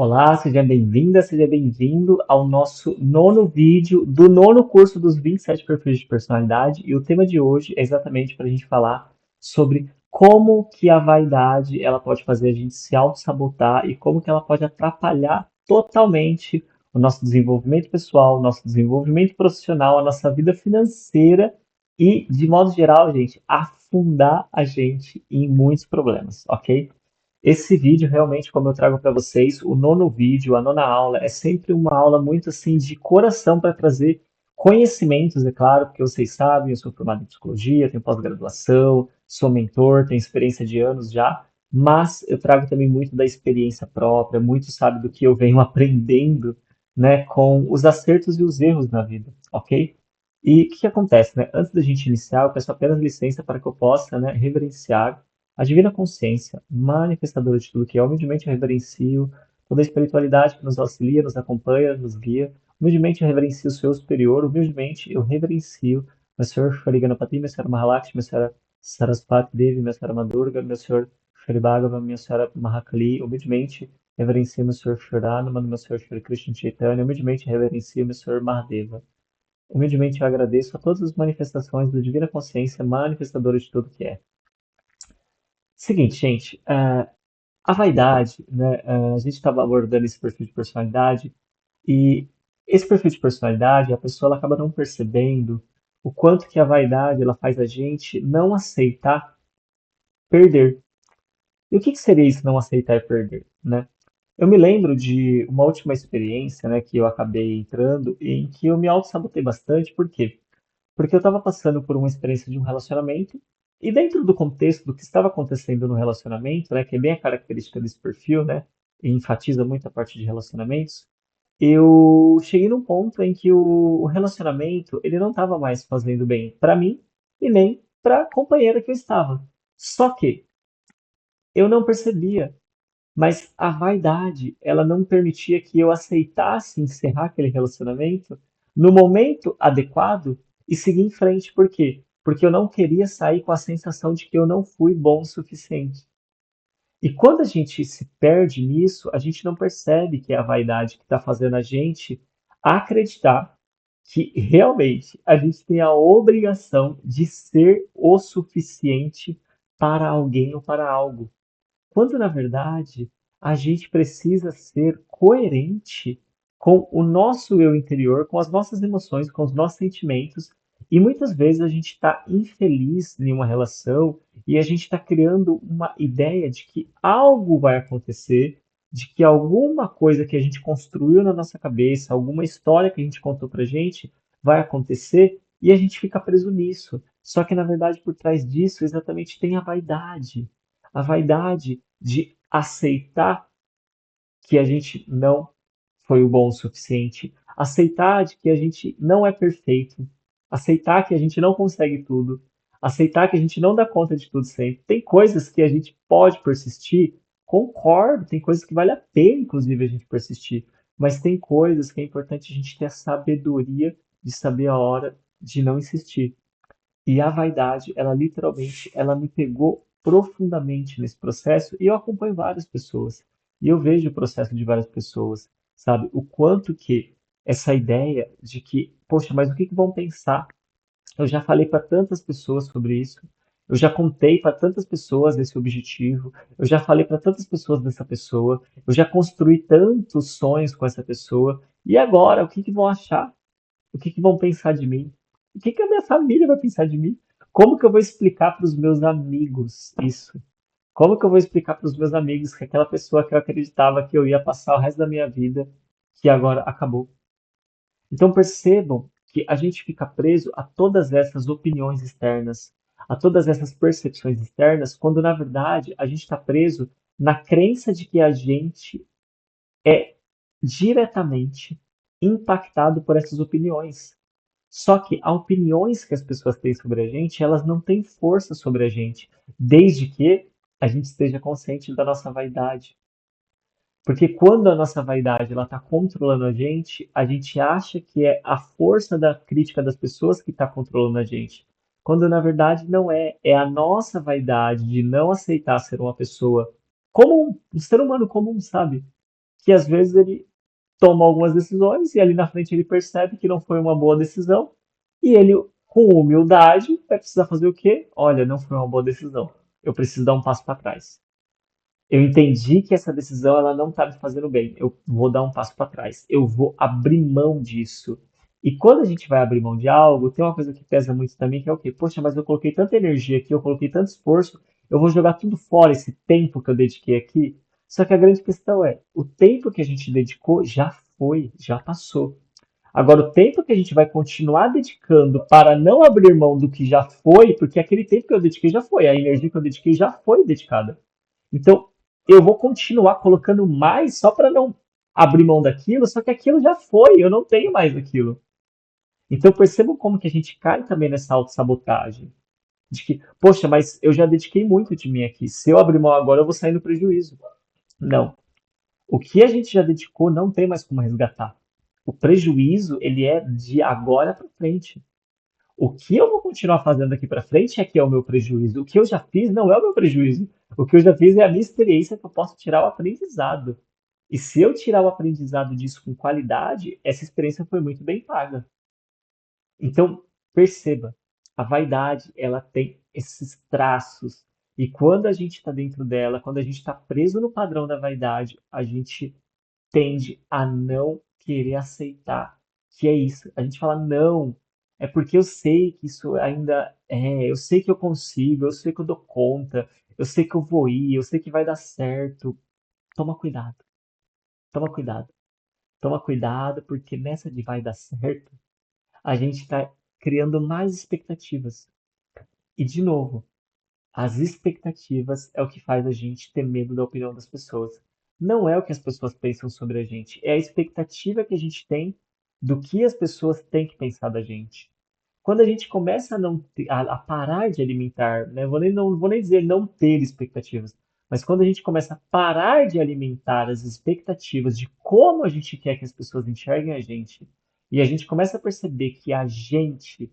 Olá, seja bem-vinda, seja bem-vindo ao nosso nono vídeo do nono curso dos 27 perfis de personalidade. E o tema de hoje é exatamente para a gente falar sobre como que a vaidade ela pode fazer a gente se auto-sabotar e como que ela pode atrapalhar totalmente o nosso desenvolvimento pessoal, o nosso desenvolvimento profissional, a nossa vida financeira e, de modo geral, gente, afundar a gente em muitos problemas, ok? Esse vídeo, realmente, como eu trago para vocês, o nono vídeo, a nona aula, é sempre uma aula muito assim de coração para trazer conhecimentos, é claro, porque vocês sabem, eu sou formado em psicologia, tenho pós-graduação, sou mentor, tenho experiência de anos já, mas eu trago também muito da experiência própria, muito sabe do que eu venho aprendendo, né, com os acertos e os erros na vida, ok? E o que acontece, né? Antes da gente iniciar, eu peço apenas licença para que eu possa, né, reverenciar a divina consciência, manifestadora de tudo que é, humildemente eu reverencio toda a espiritualidade que nos auxilia, nos acompanha, nos guia. Humildemente eu reverencio o seu superior, humildemente eu reverencio meu Senhor Shri Ganapati, meu Senhor Mahalakshmi, meu Senhor Saraswati Devi, meu Senhor Madurga, meu Senhor Shri Bhagavan, minha Senhora Mahakali. Humildemente reverencio meu Senhor Shri meu Senhor Shri Krishna Chaitanya. Humildemente reverencio meu Senhor Mahadeva. Humildemente eu agradeço a todas as manifestações da divina consciência, manifestadora de tudo que é. Seguinte, gente, a vaidade, né? A gente estava abordando esse perfil de personalidade e esse perfil de personalidade, a pessoa ela acaba não percebendo o quanto que a vaidade ela faz a gente não aceitar perder. E o que seria isso não aceitar perder, né? Eu me lembro de uma última experiência, né, que eu acabei entrando em que eu me auto-sabotei bastante, por quê? Porque eu estava passando por uma experiência de um relacionamento, e dentro do contexto do que estava acontecendo no relacionamento, né, que é bem a característica desse perfil, né, e enfatiza muito a parte de relacionamentos, eu cheguei num ponto em que o relacionamento ele não estava mais fazendo bem para mim e nem para a companheira que eu estava. Só que eu não percebia, mas a vaidade, ela não permitia que eu aceitasse encerrar aquele relacionamento no momento adequado e seguir em frente. Por quê? Porque eu não queria sair com a sensação de que eu não fui bom o suficiente. E quando a gente se perde nisso, a gente não percebe que é a vaidade que está fazendo a gente acreditar que realmente a gente tem a obrigação de ser o suficiente para alguém ou para algo. Quando, na verdade, a gente precisa ser coerente com o nosso eu interior, com as nossas emoções, com os nossos sentimentos. E muitas vezes a gente está infeliz em uma relação e a gente está criando uma ideia de que algo vai acontecer, de que alguma coisa que a gente construiu na nossa cabeça, alguma história que a gente contou pra gente, vai acontecer e a gente fica preso nisso. Só que, na verdade, por trás disso, exatamente tem a vaidade de aceitar que a gente não foi o bom o suficiente, aceitar de que a gente não é perfeito, aceitar que a gente não consegue tudo, aceitar que a gente não dá conta de tudo sempre. Tem coisas que a gente pode persistir, concordo, tem coisas que vale a pena, inclusive, a gente persistir, mas tem coisas que é importante a gente ter a sabedoria de saber a hora de não insistir. E a vaidade, ela literalmente, ela me pegou profundamente nesse processo e eu acompanho várias pessoas. E eu vejo o processo de várias pessoas, sabe? O quanto que essa ideia de que, poxa, mas o que que vão pensar? Eu já falei para tantas pessoas sobre isso. Eu já contei para tantas pessoas esse objetivo. Eu já falei para tantas pessoas dessa pessoa. Eu já construí tantos sonhos com essa pessoa. E agora, o que que vão achar? O que que vão pensar de mim? O que que a minha família vai pensar de mim? Como que eu vou explicar para os meus amigos isso? Como que eu vou explicar para os meus amigos que aquela pessoa que eu acreditava que eu ia passar o resto da minha vida, que agora acabou? Então percebam que a gente fica preso a todas essas opiniões externas, a todas essas percepções externas, quando na verdade a gente está preso na crença de que a gente é diretamente impactado por essas opiniões. Só que as opiniões que as pessoas têm sobre a gente, elas não têm força sobre a gente, desde que a gente esteja consciente da nossa vaidade. Porque quando a nossa vaidade ela está controlando a gente acha que é a força da crítica das pessoas que está controlando a gente. Quando na verdade não é, é a nossa vaidade de não aceitar ser uma pessoa comum, um ser humano comum, sabe? que às vezes ele toma algumas decisões e ali na frente ele percebe que não foi uma boa decisão e ele, com humildade, vai precisar fazer o quê? Olha, não foi uma boa decisão. Eu preciso dar um passo para trás. Eu entendi que essa decisão ela não está me fazendo bem. Eu vou dar um passo para trás. Eu vou abrir mão disso. E quando a gente vai abrir mão de algo, tem uma coisa que pesa muito também, que é o quê? Poxa, mas eu coloquei tanta energia aqui, eu coloquei tanto esforço, eu vou jogar tudo fora esse tempo que eu dediquei aqui. Só que a grande questão é, o tempo que a gente dedicou já foi, já passou. Agora, o tempo que a gente vai continuar dedicando para não abrir mão do que já foi, porque aquele tempo que eu dediquei já foi, a energia que eu dediquei já foi dedicada. Então, eu vou continuar colocando mais só para não abrir mão daquilo, só que aquilo já foi, eu não tenho mais aquilo. Então, percebam como que a gente cai também nessa autossabotagem. De que, poxa, mas eu já dediquei muito de mim aqui. Se eu abrir mão agora, eu vou sair no prejuízo. Não. O que a gente já dedicou não tem mais como resgatar. O prejuízo, ele é de agora para frente. O que eu vou continuar fazendo daqui para frente é que é o meu prejuízo. O que eu já fiz não é o meu prejuízo. O que eu já fiz é a minha experiência que eu posso tirar o aprendizado. E se eu tirar o aprendizado disso com qualidade, essa experiência foi muito bem paga. Então, perceba, a vaidade, ela tem esses traços. E quando a gente está dentro dela, quando a gente está preso no padrão da vaidade, a gente tende a não querer aceitar que é isso. A gente fala, não, é porque eu sei que isso ainda é, eu sei que eu consigo, eu sei que eu dou conta, eu sei que eu vou ir, eu sei que vai dar certo. Toma cuidado, toma cuidado, toma cuidado, porque nessa de vai dar certo, a gente está criando mais expectativas. E, de novo, as expectativas é o que faz a gente ter medo da opinião das pessoas. Não é o que as pessoas pensam sobre a gente, é a expectativa que a gente tem do que as pessoas têm que pensar da gente. Quando a gente começa a não a parar de alimentar, né? Não vou nem dizer não ter expectativas, mas quando a gente começa a parar de alimentar as expectativas de como a gente quer que as pessoas enxerguem a gente, e a gente começa a perceber que a gente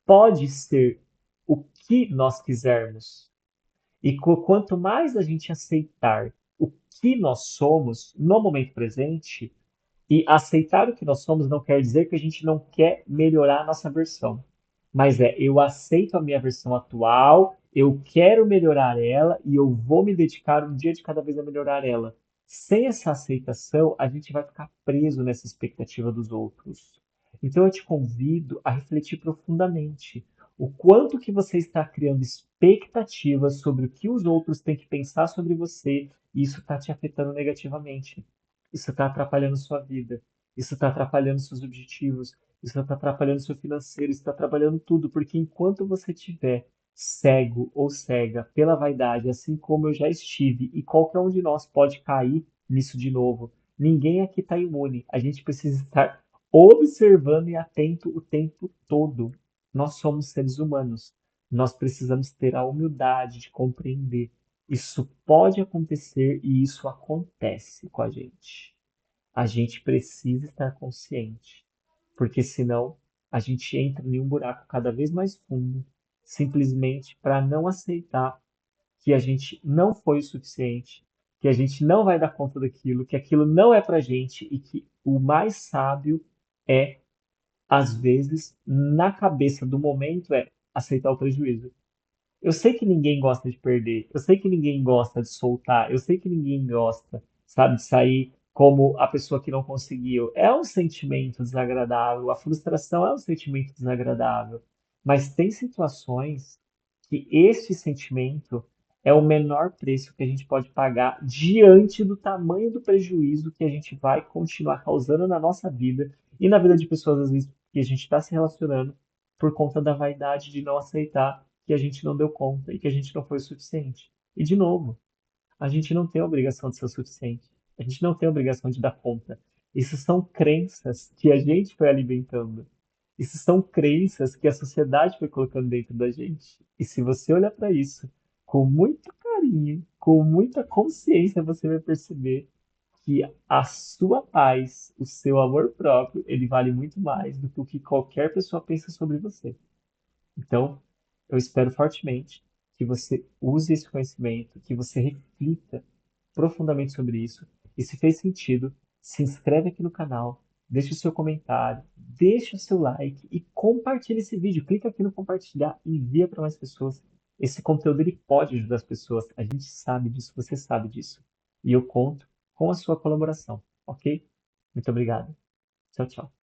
pode ser o que nós quisermos, e quanto mais a gente aceitar o que nós somos no momento presente, e aceitar o que nós somos não quer dizer que a gente não quer melhorar a nossa versão. Mas é, eu aceito a minha versão atual, eu quero melhorar ela e eu vou me dedicar um dia de cada vez a melhorar ela. Sem essa aceitação, a gente vai ficar preso nessa expectativa dos outros. Então eu te convido a refletir profundamente. O quanto que você está criando expectativas sobre o que os outros têm que pensar sobre você, e isso está te afetando negativamente. Isso está atrapalhando sua vida. Isso está atrapalhando seus objetivos. Isso está atrapalhando seu financeiro. Isso está atrapalhando tudo. Porque enquanto você estiver cego ou cega pela vaidade, assim como eu já estive, e qualquer um de nós pode cair nisso de novo, ninguém aqui está imune. A gente precisa estar observando e atento o tempo todo. Nós somos seres humanos. Nós precisamos ter a humildade de compreender. Isso pode acontecer e isso acontece com a gente. A gente precisa estar consciente, porque senão a gente entra em um buraco cada vez mais fundo, simplesmente para não aceitar que a gente não foi o suficiente, que a gente não vai dar conta daquilo, que aquilo não é para gente e que o mais sábio é, às vezes, na cabeça do momento, é aceitar o prejuízo. Eu sei que ninguém gosta de perder, eu sei que ninguém gosta de soltar, eu sei que ninguém gosta, sabe, de sair como a pessoa que não conseguiu. É um sentimento desagradável, a frustração é um sentimento desagradável, mas tem situações que este sentimento é o menor preço que a gente pode pagar diante do tamanho do prejuízo que a gente vai continuar causando na nossa vida e na vida de pessoas, às vezes, que a gente está se relacionando por conta da vaidade de não aceitar que a gente não deu conta e que a gente não foi o suficiente. E, de novo, a gente não tem a obrigação de ser o suficiente. A gente não tem a obrigação de dar conta. Isso são crenças que a gente foi alimentando. Isso são crenças que a sociedade foi colocando dentro da gente. E se você olhar para isso com muito carinho, com muita consciência, você vai perceber que a sua paz, o seu amor próprio, ele vale muito mais do que o que qualquer pessoa pensa sobre você. Então, eu espero fortemente que você use esse conhecimento, que você reflita profundamente sobre isso E se fez sentido, se inscreve aqui no canal, deixa o seu comentário, deixa o seu like e compartilha esse vídeo. Clica aqui no compartilhar e envia para mais pessoas. Esse conteúdo ele pode ajudar as pessoas. A gente sabe disso, você sabe disso. E eu conto com a sua colaboração, ok? Muito obrigado. Tchau, tchau.